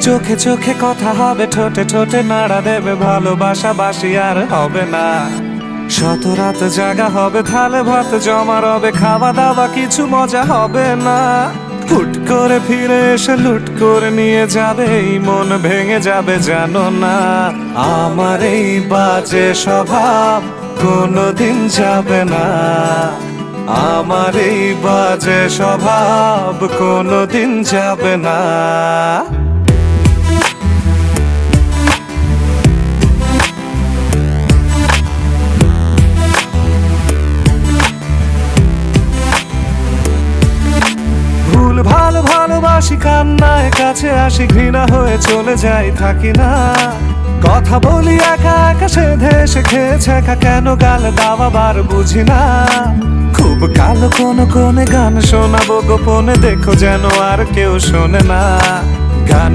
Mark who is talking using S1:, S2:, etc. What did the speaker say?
S1: চোখে চোখে কথা হবে, ঠোঁটে ঠোঁটে নাড়া দেবে, ভালোবাসা বাসি আর হবে না। শত রাত জাগা হবে, থালে ভাত জমা রবে, খাওয়া দাওয়া কিছু মজা হবে না। হুট করে ফিরে এসে লুট করে নিয়ে যাবে, এই মন ভেঙে যাবে জানো না। আমার এই বাজে স্বভাব কোনোদিন যাবে না, আমার এই বাজে স্বভাব কোনোদিন যাবে না। ভুল ভালো ভালোবাসি, কান্নায় কাছে আসি, ঘৃণা হয়ে চলে যাই থাকি না। কথা বলি একা একা, সেধে এসে খেয়েছে একা, কেন গাল দাওয়াবার বুঝি না। খুব কালো কোনো কোনে গান শোনাবো গোপনে, দেখো যেন আর কেউ শোনে না। গান